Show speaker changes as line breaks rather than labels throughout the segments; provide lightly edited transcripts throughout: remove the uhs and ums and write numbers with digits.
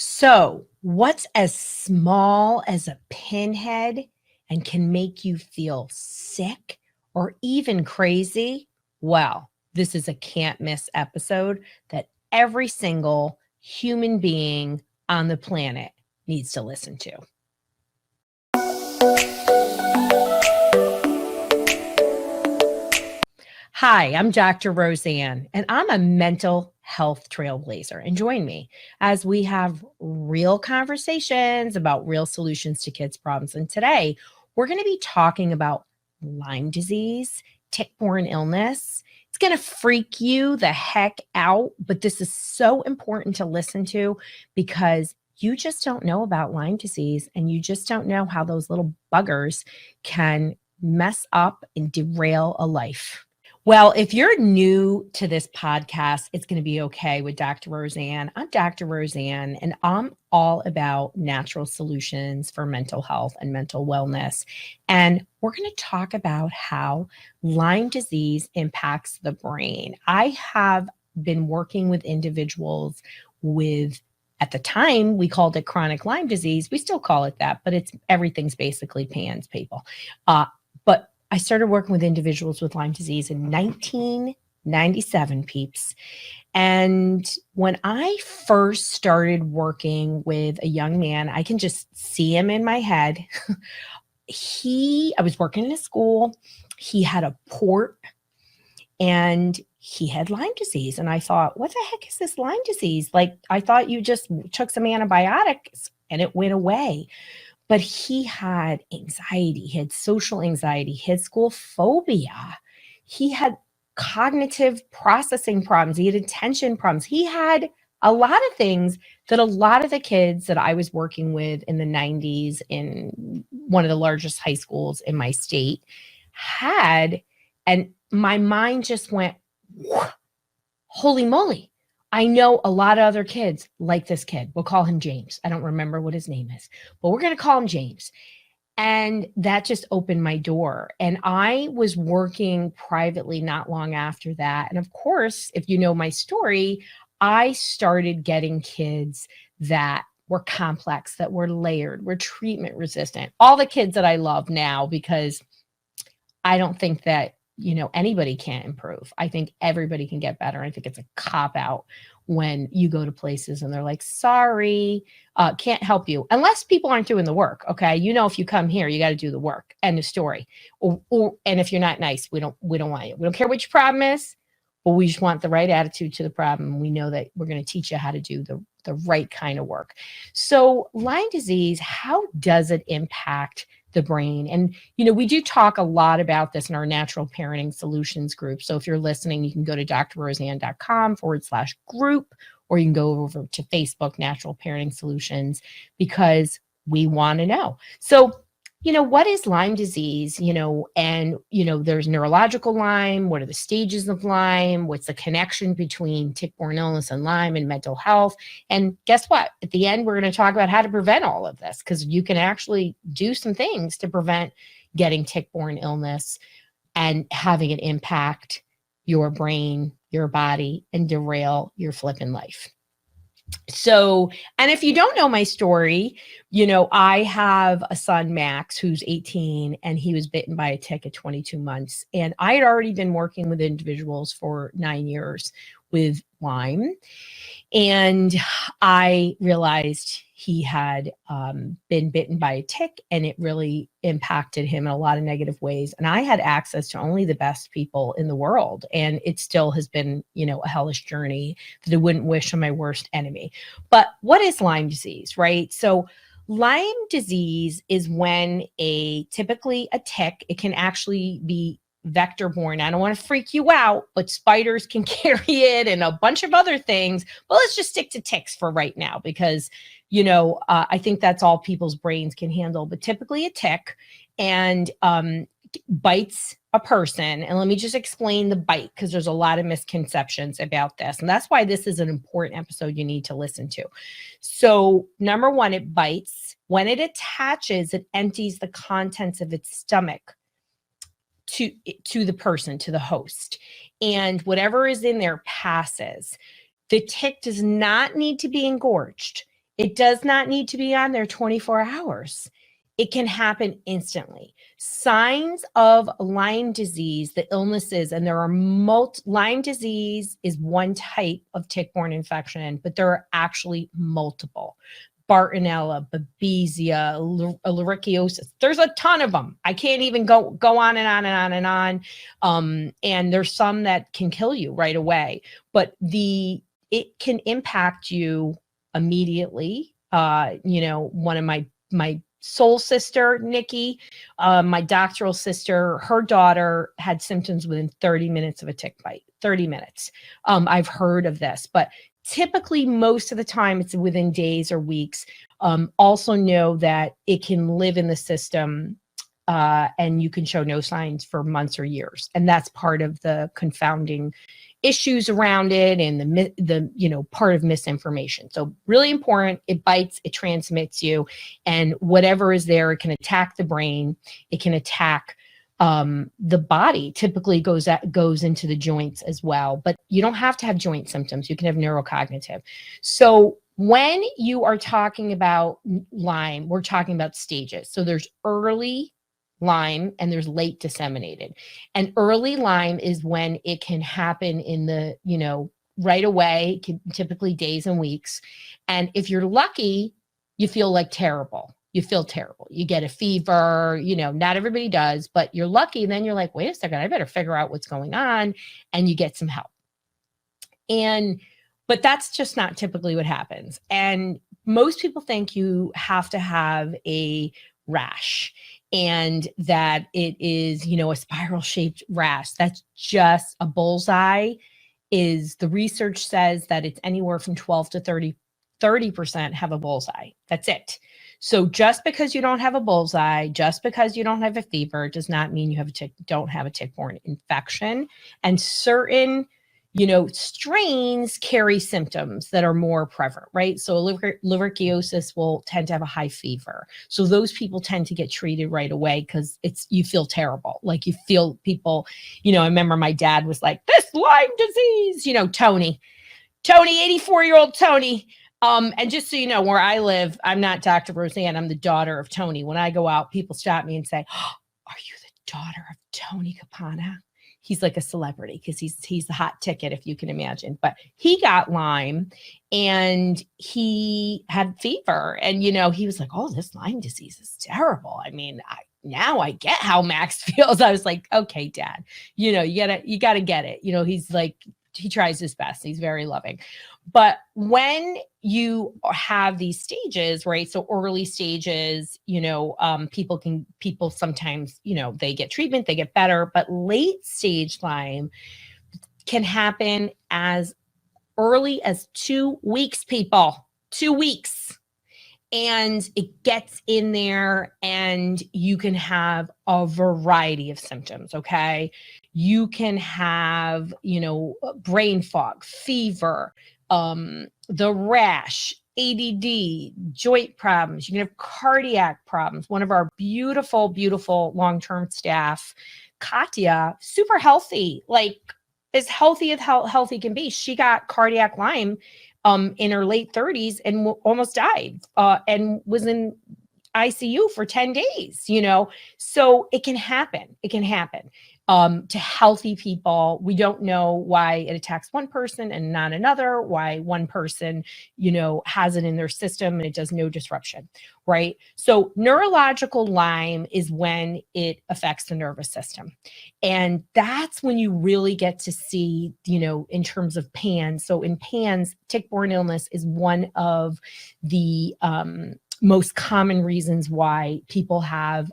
So, what's as small as a pinhead and can make you feel sick or even crazy? Well, this is a can't miss episode that every single human being on the planet needs to listen to. Hi, I'm Dr. Roseann, and I'm a mental health trailblazer. And join me as we have real conversations about real solutions to kids' problems. And today, we're going to be talking about Lyme disease, tick-borne illness. It's going to freak you the heck out, but this is so important to listen to because you just don't know about Lyme disease, and you just don't know how those little buggers can mess up and derail a life. Well, if you're new to this podcast, it's going to be okay with Dr. Roseann. I'm Dr. Roseann, and I'm all about natural solutions for mental health and mental wellness. And we're going to talk about how Lyme disease impacts the brain. I have been working with individuals with, at the time, we called it chronic Lyme disease. We still call it that, but everything's basically PANS, people. But I started working with individuals with Lyme disease in 1997, peeps. And when I first started working with a young man, I can just see him in my head. I was working in a school. He had a port and he had Lyme disease. And I thought, what the heck is this Lyme disease? Like, I thought you just took some antibiotics and it went away. But he had anxiety, he had social anxiety, he had school phobia, he had cognitive processing problems, he had attention problems. He had a lot of things that a lot of the kids that I was working with in the 90s in one of the largest high schools in my state had. And my mind just went, holy moly. I know a lot of other kids like this kid. We'll call him James. I don't remember what his name is, but we're going to call him James. And that just opened my door. And I was working privately not long after that. And of course, if you know my story, I started getting kids that were complex, that were layered, were treatment resistant. All the kids that I love now, because I don't think that anybody can't improve. I think everybody can get better. I think it's a cop out when you go to places and they're like, sorry, can't help you. Unless people aren't doing the work. Okay. If you come here, you got to do the work. End of story. And if you're not nice, we don't want you. We don't care what your problem is, but we just want the right attitude to the problem. We know that we're going to teach you how to do the right kind of work. So Lyme disease, how does it impact the brain? And, we do talk a lot about this in our natural parenting solutions group. So if you're listening, you can go to drroseann.com/group, or you can go over to Facebook, Natural Parenting Solutions, because we want to know. So, what is Lyme disease? There's neurological Lyme. What are the stages of Lyme? What's the connection between tick-borne illness and Lyme and mental health? And guess what? At the end, we're going to talk about how to prevent all of this, because you can actually do some things to prevent getting tick-borne illness and having it impact your brain, your body, and derail your flipping life. So, and if you don't know my story, I have a son, Max, who's 18, and he was bitten by a tick at 22 months. And I had already been working with individuals for 9 years with Lyme. And I realized he had been bitten by a tick, and it really impacted him in a lot of negative ways. And I had access to only the best people in the world. And it still has been, a hellish journey that I wouldn't wish on my worst enemy. But what is Lyme disease, right? So Lyme disease is when typically a tick, it can actually be vector borne. I don't want to freak you out, but spiders can carry it and a bunch of other things. But let's just stick to ticks for right now, because, I think that's all people's brains can handle. But typically a tick and bites a person. And let me just explain the bite, because there's a lot of misconceptions about this. And that's why this is an important episode you need to listen to. So number one, it bites. When it attaches, it empties the contents of its stomach to the person, to the host. And whatever is in there passes. The tick does not need to be engorged. It does not need to be on there 24 hours. It can happen instantly. Signs of Lyme disease, the illnesses, and there are Lyme disease is one type of tick-borne infection, but there are actually multiple. Bartonella, Babesia, Ehrlichiosis. There's a ton of them. I can't even go on and on and on and on. And there's some that can kill you right away, but it can impact you immediately. One of my soul sister, Nikki, my doctoral sister, her daughter had symptoms within 30 minutes of a tick bite. 30 minutes. I've heard of this, but typically most of the time it's within days or weeks. Also know that it can live in the system and you can show no signs for months or years. And that's part of the confounding issues around it and the part of misinformation. So really important. It bites, it transmits you, and whatever is there, it can attack the brain. It can attack the body. Typically goes into the joints as well, but you don't have to have joint symptoms. You can have neurocognitive. So when you are talking about Lyme, we're talking about stages. So there's early Lyme and there's late disseminated. And early Lyme is when it can happen in the, right away, typically days and weeks. And if you're lucky, you feel like terrible. You feel terrible. You get a fever, not everybody does, but you're lucky. And then you're like, wait a second, I better figure out what's going on. And you get some help. But that's just not typically what happens. And most people think you have to have a rash and that it is, a spiral shaped rash. That's just a bullseye. The research says that it's anywhere from 12 to 30% have a bullseye. That's it. So just because you don't have a bullseye, just because you don't have a fever, does not mean you don't have a tick-borne infection. And certain, strains carry symptoms that are more prevalent, right? So ehrlichiosis will tend to have a high fever. So those people tend to get treated right away because you feel terrible. Like you feel people, I remember my dad was like, this Lyme disease, Tony, 84-year-old Tony. And just so you know, where I live, I'm not Dr. Roseann. I'm the daughter of Tony. When I go out, people stop me and say, oh, are you the daughter of Tony Capanna? He's like a celebrity because he's the hot ticket, if you can imagine. But he got Lyme and he had fever. And, he was like, oh, this Lyme disease is terrible. I mean, now I get how Max feels. I was like, okay, Dad, you gotta get it. He's like, he tries his best. He's very loving. But when you have these stages, right? So early stages, people sometimes, they get treatment, they get better, but late stage Lyme can happen as early as 2 weeks, people, 2 weeks. And it gets in there and you can have a variety of symptoms, okay? You can have, brain fog, fever, the rash, ADD, joint problems. You can have cardiac problems. One of our beautiful, beautiful long-term staff, Katya, super healthy, like as healthy as healthy can be. She got cardiac Lyme in her late 30s and almost died and was in ICU for 10 days, so it can happen. It can happen to healthy people. We don't know why it attacks one person and not another, why one person, has it in their system and it does no disruption, right? So neurological Lyme is when it affects the nervous system. And that's when you really get to see, in terms of PANS. So in PANS, tick-borne illness is one of the most common reasons why people have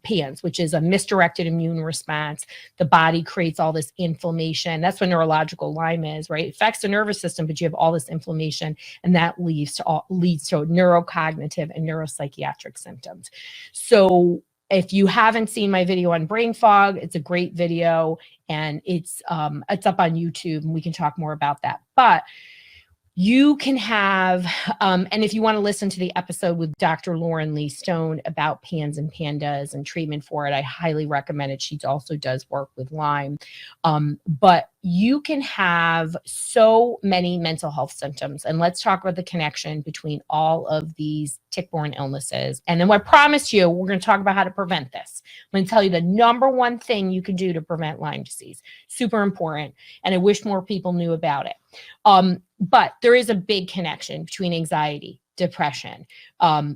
PANS, which is a misdirected immune response. The body creates all this inflammation. That's what neurological Lyme is, right? It affects the nervous system, but you have all this inflammation, and that leads to neurocognitive and neuropsychiatric symptoms. So if you haven't seen my video on brain fog, it's a great video, and it's up on YouTube, and we can talk more about that. But You can have, and if you want to listen to the episode with Dr. Lauren Lee Stone about PANS and PANDAS and treatment for it, I highly recommend it. She also does work with Lyme. But you can have so many mental health symptoms. And let's talk about the connection between all of these tick-borne illnesses. And then I promise you, we're going to talk about how to prevent this. I'm going to tell you the number one thing you can do to prevent Lyme disease. Super important. And I wish more people knew about it. But there is a big connection between anxiety, depression.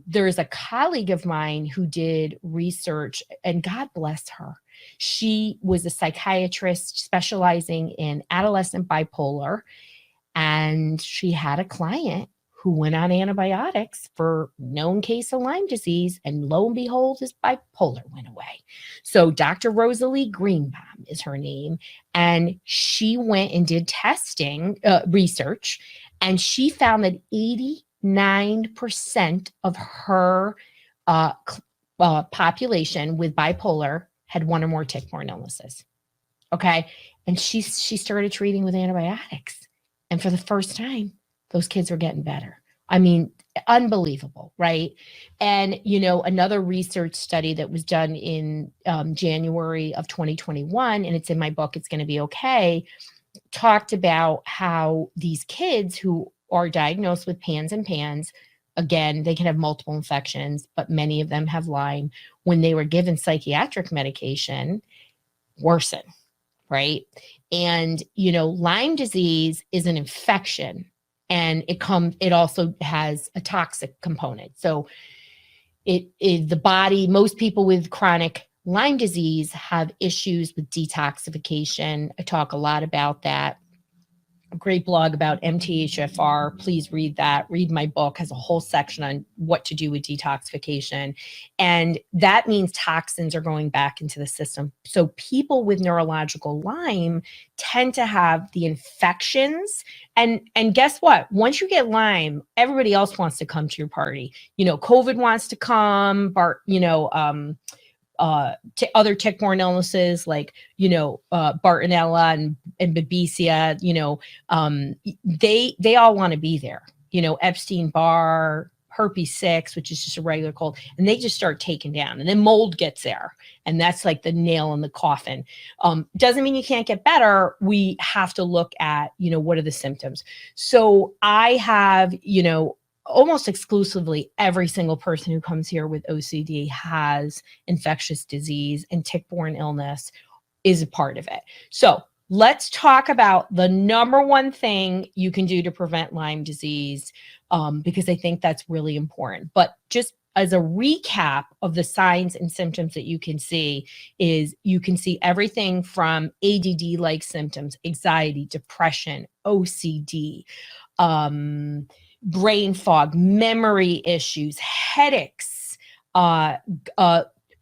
There is a colleague of mine who did research, and God bless her. She was a psychiatrist specializing in adolescent bipolar, and she had a client who went on antibiotics for known case of Lyme disease, and lo and behold, his bipolar went away. So Dr. Rosalie Greenbaum is her name, and she went and did testing research, and she found that 89% of her population with bipolar had one or more tick-borne illnesses. Okay, and she started treating with antibiotics, and for the first time, those kids are getting better. I mean, unbelievable, right? And, another research study that was done in January of 2021, and it's in my book, It's Going to Be Okay, talked about how these kids who are diagnosed with PANS and PANS, again, they can have multiple infections, but many of them have Lyme, when they were given psychiatric medication, worsen, right? And, Lyme disease is an infection, and it also has a toxic component. So the body, most people with chronic Lyme disease have issues with detoxification. I talk a lot about that. A great blog about MTHFR. Please read that. Read my book, has a whole section on what to do with detoxification. And that means toxins are going back into the system. So people with neurological Lyme tend to have the infections. And guess what? Once you get Lyme, everybody else wants to come to your party. COVID wants to come, other tick-borne illnesses like, Bartonella and Babesia, they all want to be there. Epstein-Barr, herpes 6, which is just a regular cold, and they just start taking down. And then mold gets there, and that's like the nail in the coffin. Doesn't mean you can't get better. We have to look at, what are the symptoms. So I have, almost exclusively every single person who comes here with OCD has infectious disease, and tick-borne illness is a part of it. So let's talk about the number one thing you can do to prevent Lyme disease, because I think that's really important. But just as a recap of the signs and symptoms that you can see is you can see everything from ADD-like symptoms, anxiety, depression, OCD, brain fog, memory issues, headaches,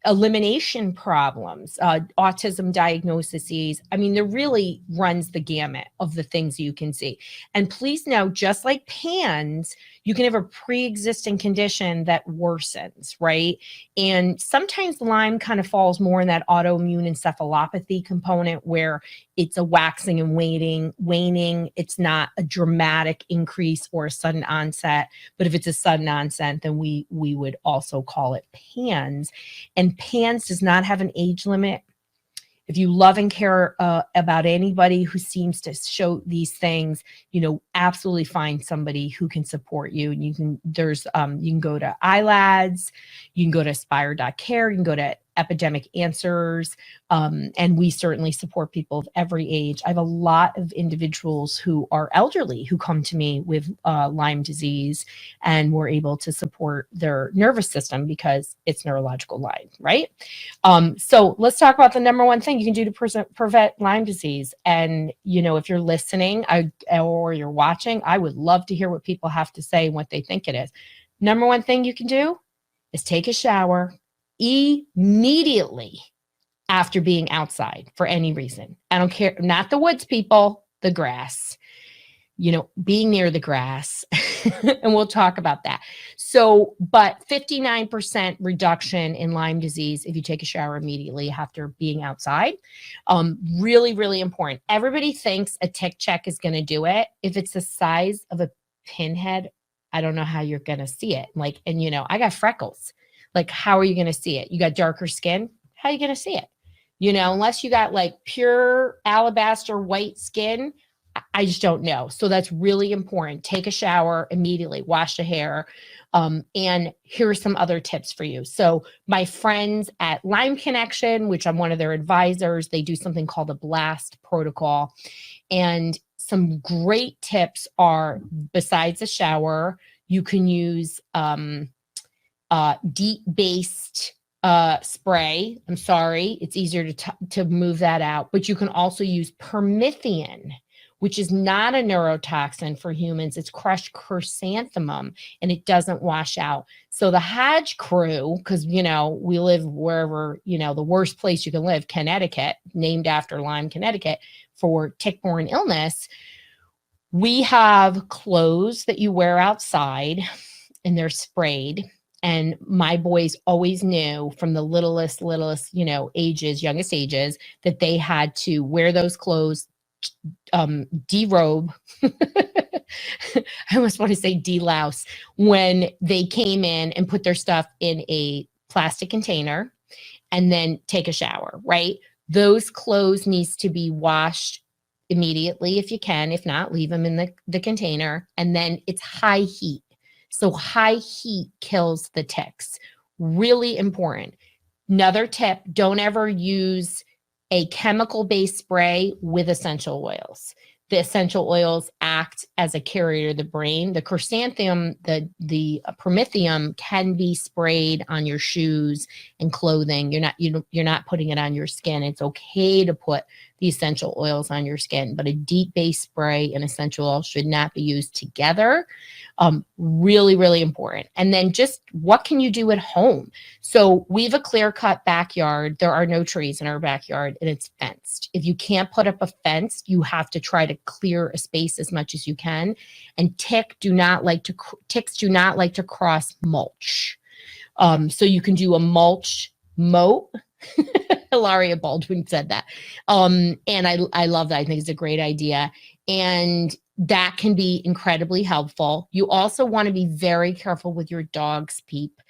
elimination problems, autism diagnoses. I mean, there really runs the gamut of the things you can see. And please know, just like PANS, you can have a pre-existing condition that worsens, right? And sometimes Lyme kind of falls more in that autoimmune encephalopathy component where it's a waxing and waning. It's not a dramatic increase or a sudden onset. But if it's a sudden onset, then we would also call it PANS. And PANS does not have an age limit. If you love and care about anybody who seems to show these things, absolutely find somebody who can support you. And you can go to iLads, you can go to aspire.care, you can go to Epidemic Answers, and we certainly support people of every age. I have a lot of individuals who are elderly who come to me with Lyme disease, and we're able to support their nervous system because it's neurological Lyme, right? So let's talk about the number one thing you can do to prevent Lyme disease. And, if you're listening or you're watching, I would love to hear what people have to say and what they think it is. Number one thing you can do is take a shower immediately after being outside for any reason. I don't care, not the woods, people, the grass, being near the grass. And we'll talk about that. So, but 59% reduction in Lyme disease if you take a shower immediately after being outside. Really, really important. Everybody thinks a tick check is going to do it. If it's the size of a pinhead, I don't know how you're going to see it. Like, and I got freckles. Like, how are you going to see it? You got darker skin. How are you going to see it? Unless you got like pure alabaster white skin, I just don't know. So that's really important. Take a shower immediately, wash the hair. And here are some other tips for you. So my friends at Lyme Connection, which I'm one of their advisors, they do something called a blast protocol. And some great tips are, besides a shower, you can use DEET-based spray. I'm sorry, it's easier to move that out, but you can also use permethrin, which is not a neurotoxin for humans. It's crushed chrysanthemum, and it doesn't wash out. So the Hodge crew, because, we live wherever, the worst place you can live, Connecticut, named after Lyme, Connecticut, for tick-borne illness, we have clothes that you wear outside, and they're sprayed. And my boys always knew from the littlest, ages, youngest ages, that they had to wear those clothes, derobe. I almost want to say delouse when they came in and put their stuff in a plastic container and then take a shower, right? Those clothes needs to be washed immediately if you can. If not, leave them in the container. And then it's high heat. So high heat kills the ticks. Really important. Another tip, don't ever use a chemical-based spray with essential oils. The essential oils act as a carrier to the brain. The chrysanthemum, the permethrin can be sprayed on your shoes and clothing. You're not putting it on your skin. It's okay to put the essential oils on your skin, but a DEET-based spray and essential oil should not be used together. Really, really important. And then just what can you do at home? So we have a clear-cut backyard. There are no trees in our backyard, and it's fenced. If you can't put up a fence, you have to try to clear a space as much as you can. And ticks do not like to cross mulch. So you can do a mulch moat. Hilaria Baldwin said that. And I love that. I think it's a great idea. And that can be incredibly helpful. You also want to be very careful with your dog's peep.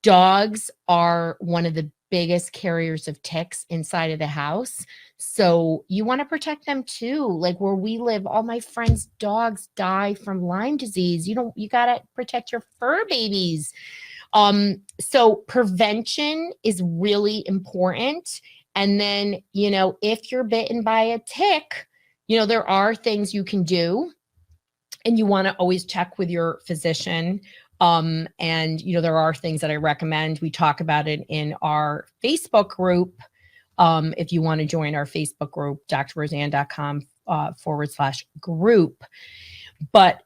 Dogs are one of the biggest carriers of ticks inside of the house. So you want to protect them too. Like where we live, all my friends' dogs die from Lyme disease. You got to protect your fur babies. So prevention is really important. And then, if you're bitten by a tick, there are things you can do, and you want to always check with your physician. And, there are things that I recommend. We talk about it in our Facebook group. If you want to join our Facebook group, drroseann.com /group. But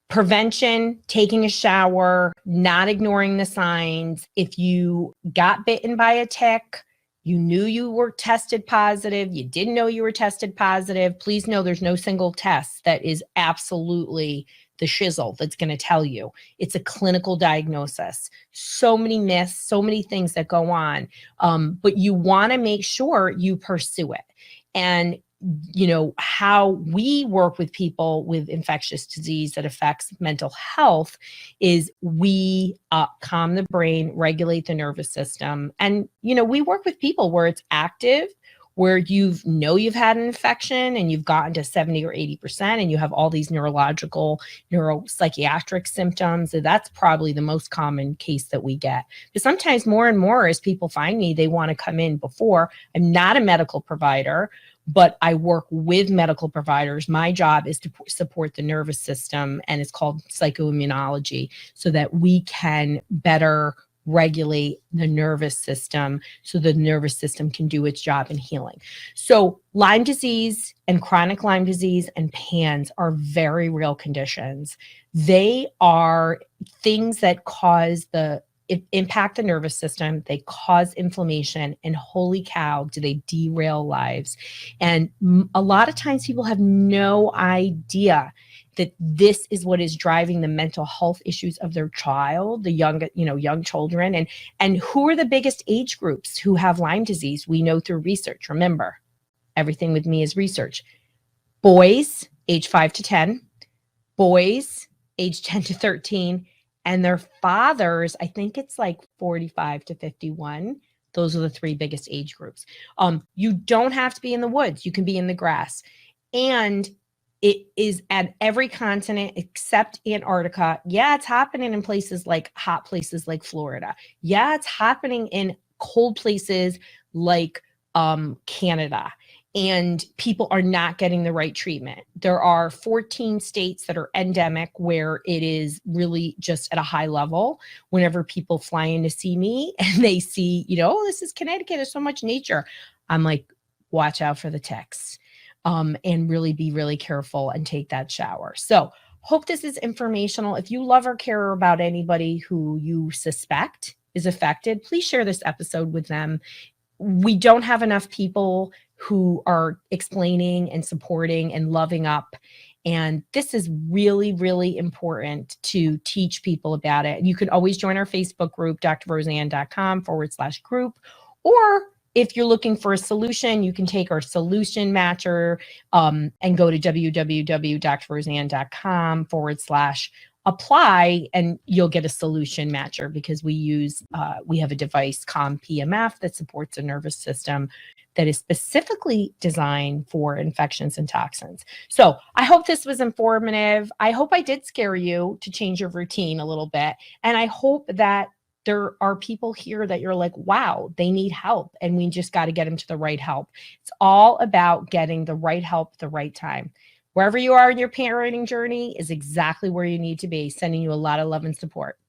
prevention, taking a shower, not ignoring the signs. If you got bitten by a tick, you knew you were tested positive, you didn't know you were tested positive, please know there's no single test that is absolutely the shizzle that's going to tell you. It's a clinical diagnosis. So many myths, so many things that go on. But you want to make sure you pursue it. And how we work with people with infectious disease that affects mental health is we calm the brain, regulate the nervous system. And, we work with people where it's active, where you've had an infection and you've gotten to 70 or 80% and you have all these neurological, neuropsychiatric symptoms. So that's probably the most common case that we get. But sometimes more and more as people find me, they want to come in before. I'm not a medical provider, but I work with medical providers. My job is to support the nervous system, and it's called psychoimmunology, so that we can better regulate the nervous system so the nervous system can do its job in healing. So Lyme disease and chronic Lyme disease and PANS are very real conditions. They are things that impact the nervous system. They cause inflammation, and holy cow, do they derail lives. And a lot of times people have no idea that this is what is driving the mental health issues of their child, the young children. And who are the biggest age groups who have Lyme disease? We know through research. Remember, everything with me is research. Boys, age 5 to 10, boys, age 10 to 13, and their fathers, I think it's like 45 to 51. Those are the three biggest age groups. You don't have to be in the woods. You can be in the grass. And it is at every continent except Antarctica. Yeah, it's happening in places like hot places like Florida. Yeah, it's happening in cold places like Canada. And people are not getting the right treatment. There are 14 states that are endemic where it is really just at a high level. Whenever people fly in to see me and they see, oh, this is Connecticut, there's so much nature. I'm like, watch out for the ticks, and really be really careful and take that shower. So hope this is informational. If you love or care about anybody who you suspect is affected, please share this episode with them. We don't have enough people who are explaining and supporting and loving up. And this is really, really important to teach people about it. You can always join our Facebook group, drroseann.com/group. Or if you're looking for a solution, you can take our solution matcher and go to www.drroseann.com/apply, and you'll get a solution matcher because we have a device, COM-PMF, that supports the nervous system that is specifically designed for infections and toxins. So I hope this was informative. I hope I did scare you to change your routine a little bit. And I hope that there are people here that you're like, wow, they need help, and we just got to get them to the right help. It's all about getting the right help at the right time. Wherever you are in your parenting journey is exactly where you need to be. Sending you a lot of love and support.